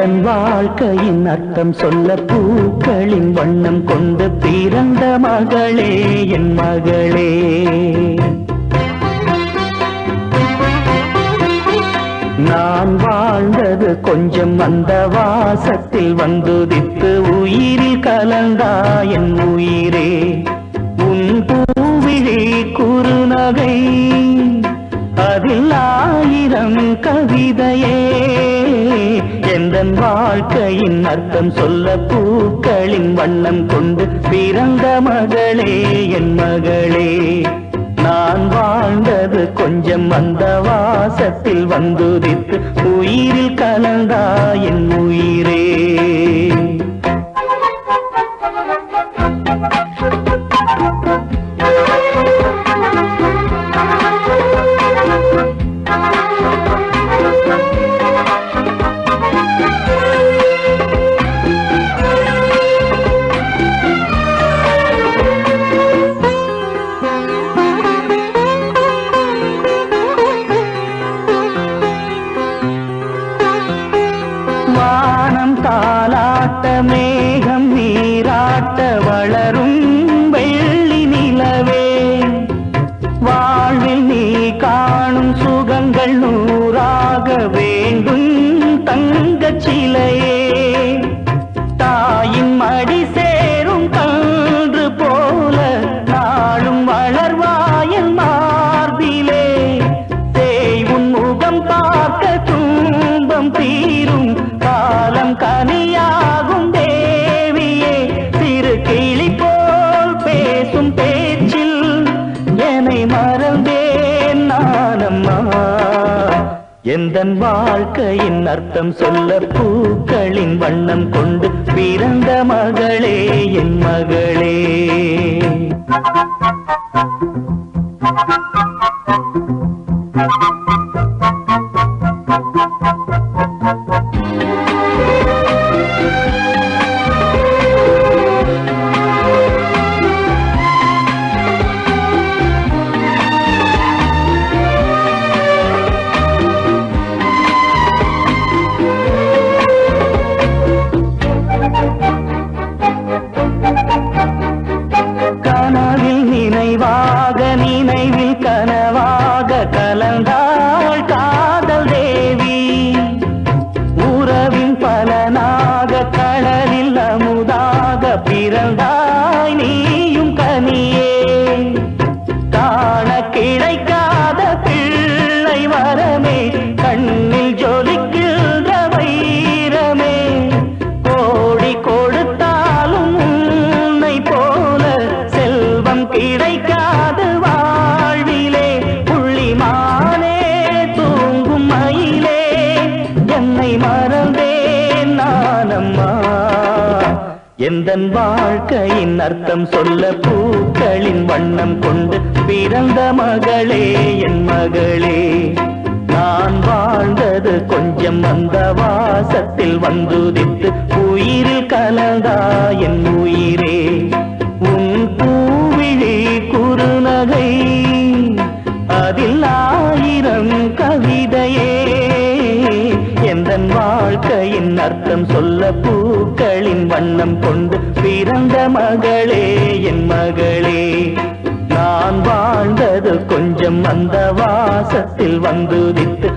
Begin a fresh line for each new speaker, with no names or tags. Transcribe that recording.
எந்தன் வாழ்க்கையின் அர்த்தம் சொல்ல பூக்களின் வண்ணம் கொண்டு பிறந்த மகளே என் மகளே. நான் வாழ்ந்தது கொஞ்சம் அந்த வாசத்தில் வந்துதித்து உயிரில் கலந்தா என் உயிரே. உன் பூவிழி குறுநகை அதில் ஆயிரம் கவிதையே. எந்தன் வாழ்க்கையின் அர்த்தம் சொல்ல பூக்களின் வண்ணம் கொண்டு பிறந்த மகளே என் மகளே. நான் வாழ்ந்தது கொஞ்சம் அந்த வாசத்தில் வந்துதித்து உயிரில் கலந்தா என் உயிரே. தாலாட்ட மேகம் நீராட்ட வளரும் வெள்ளி நிலவே. வாழ்வில் நீ காணும் சுகங்கள் நூறாக வேண்டும் தங்கச் சிலையே. தாயின் மடி சேரும் கன்று போல நாளும் வளர்வாயன் மார்பிலே. தேய் உன் முகம் பார்க்க துன்பம் தீரும் காலம் கனியாகும் தேவியே. சிறு கிளி போல் பேசும் பேச்சில் என்னை மறந்தேன் நானம்மா. எந்தன் வாழ்க்கையின் அர்த்தம் சொல்ல பூக்களின் வண்ணம் கொண்டு பிறந்த மகளே என் மகளே. கனவில் நினைவாக நினைவில் கனவாக கலந்தாள் காதல் தேவி. உறவின் பலனாக கடலில் அமுதாக பிறந்தாய் நீயும் கனியே. காண கிடைக்காத பிள்ளை வரமே கண்ணில் ஜொலிக்கின்ற வைரமே. கோடி கொடுத்தாலும் உன்னை போல செல்வம் கிடைக்காது வாழ்விலே. புள்ளிமானே தூங்கும் மயிலே என்னை மறந்தேன் நானம்மா. எந்தன் வாழ்க்கையின் அர்த்தம் சொல்ல பூக்களின் வண்ணம் கொண்டு பிறந்த மகளே என் மகளே. நான் வாழ்ந்தது கொஞ்சம் அந்த வாசத்தில் வந்துதித்து உயிரில் கலந்தா என் உயிரே. உன் பூவிழி குறுநகை அதில் ஆயிரம் கவிதையே. எந்தன் வாழ்க்கையின் அர்த்தம் சொல்ல பூக்களின் வண்ணம் கொண்டு பிறந்த மகளே என் மகளே. நான் வாழ்ந்தது கொஞ்சம் அந்த வாசத்தில் வந்துதித்து